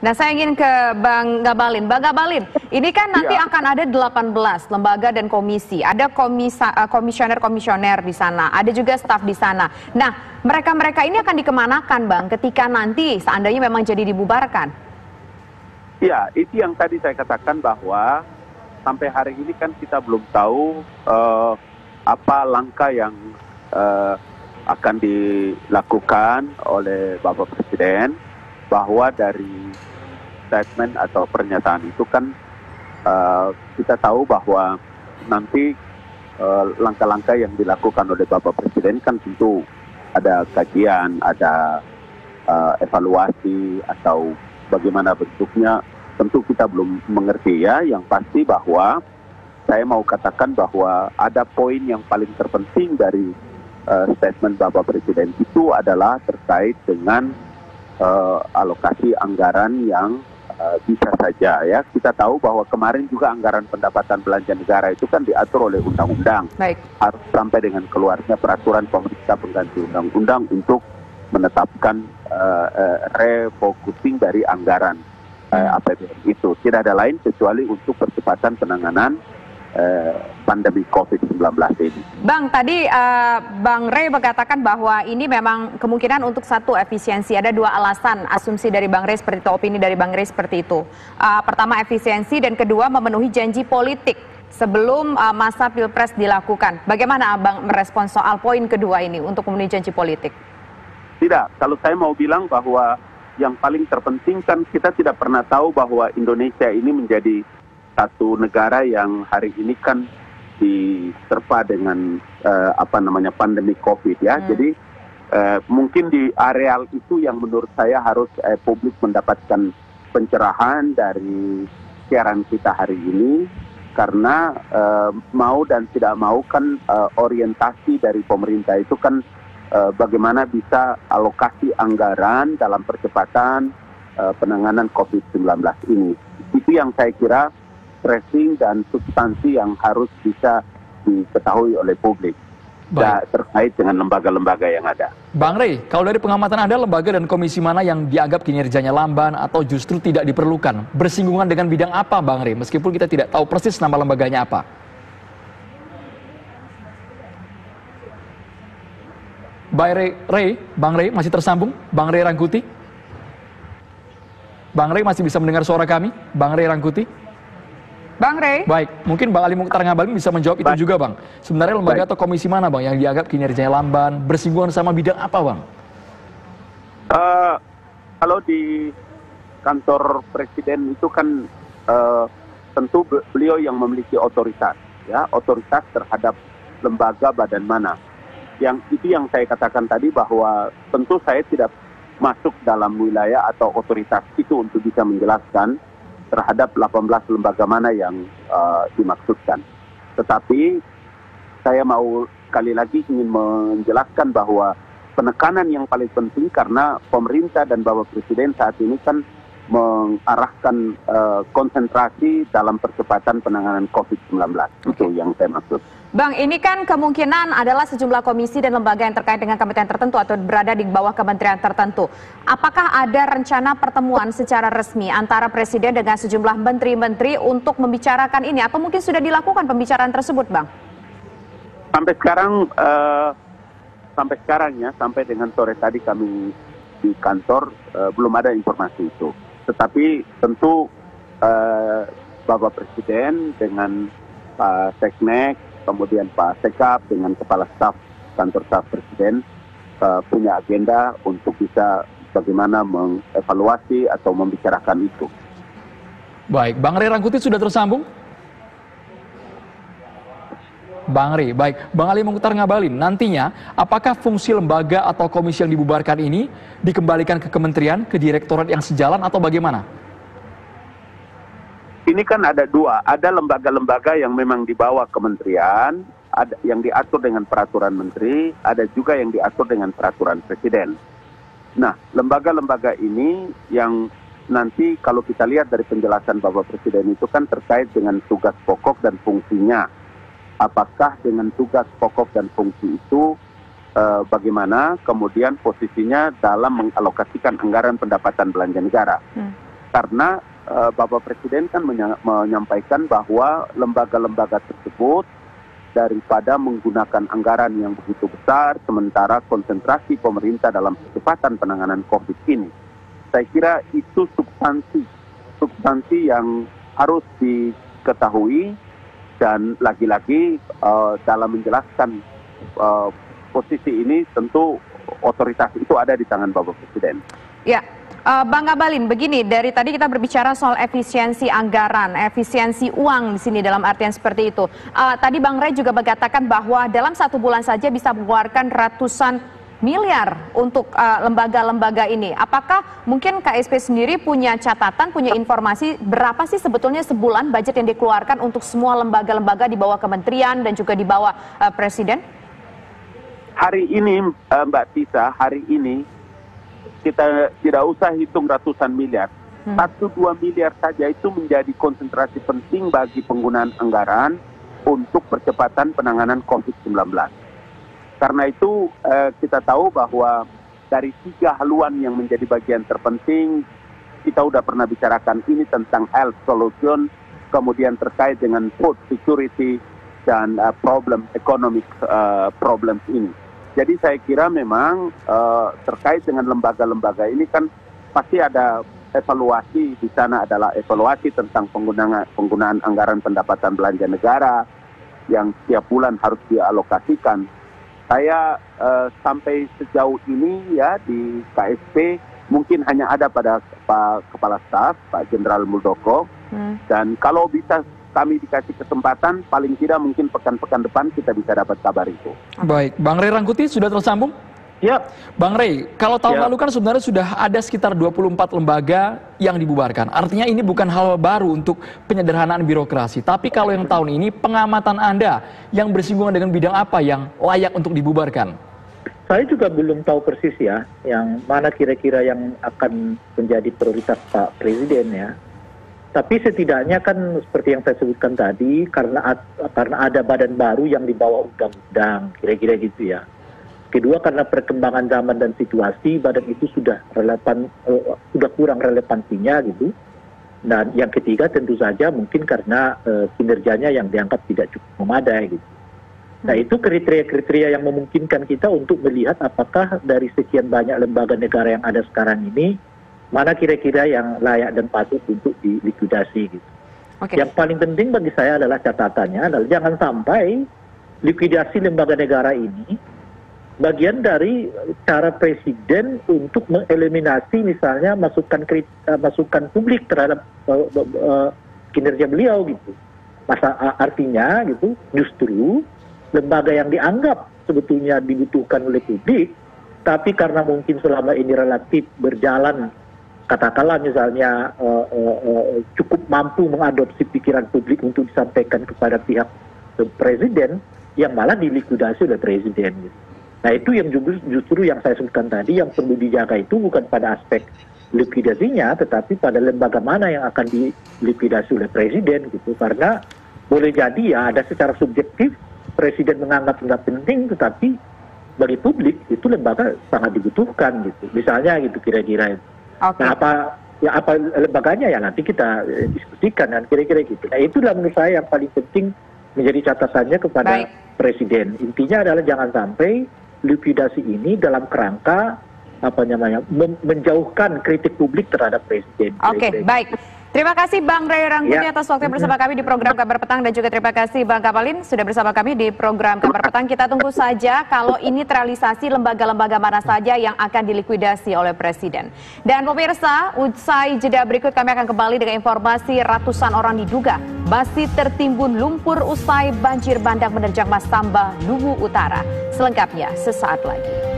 Nah, saya ingin ke Bang Ngabalin. Bang Ngabalin, ini kan nanti akan ada 18 lembaga dan komisi. Ada komisioner-komisioner di sana, ada juga staf di sana. Nah, mereka-mereka ini akan dikemanakan, Bang, ketika nanti seandainya memang jadi dibubarkan? Ya, itu yang tadi saya katakan bahwa sampai hari ini kan kita belum tahu apa langkah yang akan dilakukan oleh Bapak Presiden, bahwa dari statement atau pernyataan itu kan kita tahu bahwa nanti langkah-langkah yang dilakukan oleh Bapak Presiden kan tentu ada kajian, ada evaluasi atau bagaimana bentuknya, tentu kita belum mengerti ya. Yang pasti bahwa saya mau katakan bahwa ada poin yang paling terpenting dari statement Bapak Presiden itu adalah terkait dengan alokasi anggaran yang bisa saja ya. Kita tahu bahwa kemarin juga anggaran pendapatan belanja negara itu kan diatur oleh undang-undang. Harus sampai dengan keluarnya peraturan pemerintah pengganti undang-undang untuk menetapkan refocusing dari anggaran APBN itu. Tidak ada lain kecuali untuk percepatan penanganan pandemi COVID-19 ini. Bang, tadi Bang Rey mengatakan bahwa ini memang kemungkinan untuk satu efisiensi. Ada dua alasan asumsi dari Bang Rey seperti itu, opini dari Bang Rey seperti itu. Pertama efisiensi dan kedua memenuhi janji politik sebelum masa Pilpres dilakukan. Bagaimana Abang merespon soal poin kedua ini untuk memenuhi janji politik? Tidak, kalau saya mau bilang bahwa yang paling terpenting kan kita tidak pernah tahu bahwa Indonesia ini menjadi satu negara yang hari ini kan diterpa dengan pandemi COVID ya. Jadi mungkin di areal itu yang menurut saya harus publik mendapatkan pencerahan dari siaran kita hari ini, karena mau dan tidak mau kan orientasi dari pemerintah itu kan bagaimana bisa alokasi anggaran dalam percepatan penanganan COVID-19 ini. Itu yang saya kira tracing dan substansi yang harus bisa diketahui oleh publik terkait dengan lembaga-lembaga yang ada. Bang Rey, kalau dari pengamatan Anda, lembaga dan komisi mana yang dianggap kinerjanya lamban atau justru tidak diperlukan? Bersinggungan dengan bidang apa, Bang Rey? Meskipun kita tidak tahu persis nama lembaganya apa. Bang Rey masih tersambung? Bang Rey Rangkuti? Bang Rey masih bisa mendengar suara kami? Bang Rey Rangkuti? Bang Rey? Baik, mungkin Bang Ali Mukhtar Ngabalin bisa menjawab itu juga, Bang. Sebenarnya lembaga atau komisi mana, Bang, yang dianggap kinerjanya lamban, bersinggungan sama bidang apa, Bang? Kalau di kantor Presiden itu kan tentu beliau yang memiliki otoritas, ya, otoritas terhadap lembaga badan mana. Yang itu yang saya katakan tadi bahwa tentu saya tidak masuk dalam wilayah atau otoritas itu untuk bisa menjelaskan terhadap 18 lembaga mana yang dimaksudkan. Tetapi saya mau sekali lagi ingin menjelaskan bahwa penekanan yang paling penting, karena pemerintah dan Bapak Presiden saat ini kan mengarahkan konsentrasi dalam percepatan penanganan COVID-19. Itu yang saya maksud. Bang, ini kan kemungkinan adalah sejumlah komisi dan lembaga yang terkait dengan kementerian tertentu atau berada di bawah kementerian tertentu. Apakah ada rencana pertemuan secara resmi antara Presiden dengan sejumlah menteri-menteri untuk membicarakan ini? Atau mungkin sudah dilakukan pembicaraan tersebut, Bang? Sampai sekarang ya, sampai dengan sore tadi kami di kantor belum ada informasi itu. Tetapi tentu Bapak Presiden dengan Pak Seknek, kemudian Pak Sekap dengan Kepala Staf Kantor Staf Presiden punya agenda untuk bisa bagaimana mengevaluasi atau membicarakan itu. Baik, Bang Rey Rangkuti sudah tersambung? Bang Rey, baik. Bang Ali Mukhtar Ngabalin, nantinya apakah fungsi lembaga atau komisi yang dibubarkan ini dikembalikan ke kementerian, ke direktorat yang sejalan atau bagaimana? Ini kan ada dua, ada lembaga-lembaga yang memang di bawah kementerian, ada yang diatur dengan peraturan menteri, ada juga yang diatur dengan peraturan presiden. Nah, lembaga-lembaga ini yang nanti kalau kita lihat dari penjelasan Bapak Presiden itu kan terkait dengan tugas pokok dan fungsinya. Apakah dengan tugas pokok dan fungsi itu bagaimana kemudian posisinya dalam mengalokasikan anggaran pendapatan belanja negara. karena Bapak Presiden kan menyampaikan bahwa lembaga-lembaga tersebut daripada menggunakan anggaran yang begitu besar, sementara konsentrasi pemerintah dalam percepatan penanganan COVID ini. Saya kira itu substansi yang harus diketahui, dan lagi-lagi dalam menjelaskan posisi ini tentu otoritas itu ada di tangan Bapak Presiden. Ya, Bang Ngabalin, begini, dari tadi kita berbicara soal efisiensi anggaran, efisiensi uang di sini dalam artian seperti itu. Tadi Bang Rey juga mengatakan bahwa dalam 1 bulan saja bisa mengeluarkan ratusan miliar untuk lembaga-lembaga ini. Apakah mungkin KSP sendiri punya catatan, punya informasi berapa sih sebetulnya sebulan budget yang dikeluarkan untuk semua lembaga-lembaga di bawah kementerian dan juga di bawah Presiden? Hari ini Mbak Tisa, hari ini kita tidak usah hitung ratusan miliar. 1-2 miliar saja itu menjadi konsentrasi penting bagi penggunaan anggaran untuk percepatan penanganan COVID-19. Karena itu kita tahu bahwa dari 3 haluan yang menjadi bagian terpenting, kita sudah pernah bicarakan ini tentang health solution, kemudian terkait dengan food security dan problem economic problems ini. Jadi saya kira memang terkait dengan lembaga-lembaga ini kan pasti ada evaluasi. Di sana adalah evaluasi tentang penggunaan anggaran pendapatan belanja negara yang setiap bulan harus dialokasikan. Saya sampai sejauh ini ya di KSP mungkin hanya ada pada Pak Kepala Staf, Pak Jenderal Muldoko. Dan kalau bisa kami dikasih kesempatan, paling tidak mungkin pekan-pekan depan kita bisa dapat kabar itu. Baik, Bang Rey Rangkuti sudah tersambung? Ya. Bang Rey, kalau tahun lalu kan sebenarnya sudah ada sekitar 24 lembaga yang dibubarkan. Artinya ini bukan hal baru untuk penyederhanaan birokrasi. Tapi kalau yang tahun ini, pengamatan Anda yang bersinggungan dengan bidang apa yang layak untuk dibubarkan? Saya juga belum tahu persis ya, yang mana kira-kira yang akan menjadi prioritas Pak Presiden ya. Tapi setidaknya kan seperti yang saya sebutkan tadi, karena ada badan baru yang dibawa undang-undang, kira-kira gitu ya. Kedua, karena perkembangan zaman dan situasi, badan itu sudah kurang relevansinya gitu. Dan yang ketiga tentu saja mungkin karena kinerjanya yang dianggap tidak cukup memadai gitu. Nah itu kriteria-kriteria yang memungkinkan kita untuk melihat apakah dari sekian banyak lembaga negara yang ada sekarang ini, mana kira-kira yang layak dan patut untuk dilikuidasi gitu. Yang paling penting bagi saya adalah catatannya adalah jangan sampai likuidasi lembaga negara ini bagian dari cara Presiden untuk mengeliminasi misalnya masukan publik terhadap kinerja beliau gitu. Artinya gitu, justru lembaga yang dianggap sebetulnya dibutuhkan oleh publik, tapi karena mungkin selama ini relatif berjalan, katakanlah misalnya cukup mampu mengadopsi pikiran publik untuk disampaikan kepada pihak Presiden, yang malah dilikuidasi oleh Presiden gitu. Nah itu yang justru yang saya sebutkan tadi, yang perlu dijaga itu bukan pada aspek likuidasinya, tetapi pada lembaga mana yang akan dilikuidasi oleh Presiden gitu. Karena boleh jadi ya ada secara subjektif Presiden menganggap nggak penting, tetapi bagi publik itu lembaga sangat dibutuhkan gitu. Misalnya gitu kira-kira. Nah apa lembaganya ya nanti kita diskusikan dan kira-kira gitu. Nah itulah menurut saya yang paling penting menjadi catatannya kepada Presiden. Intinya adalah jangan sampai likuidasi ini dalam kerangka menjauhkan kritik publik terhadap Presiden. Oke, baik. Terima kasih Bang Rey Rangkuti atas waktu bersama kami di program Kabar Petang, dan juga terima kasih Bang Ngabalin sudah bersama kami di program Kabar Petang. Kita tunggu saja kalau ini terrealisasi lembaga-lembaga mana saja yang akan dilikuidasi oleh Presiden. Dan pemirsa, usai jeda berikut kami akan kembali dengan informasi ratusan orang diduga masih tertimbun lumpur usai banjir bandang menerjang Masamba, Luwu Utara. Selengkapnya sesaat lagi.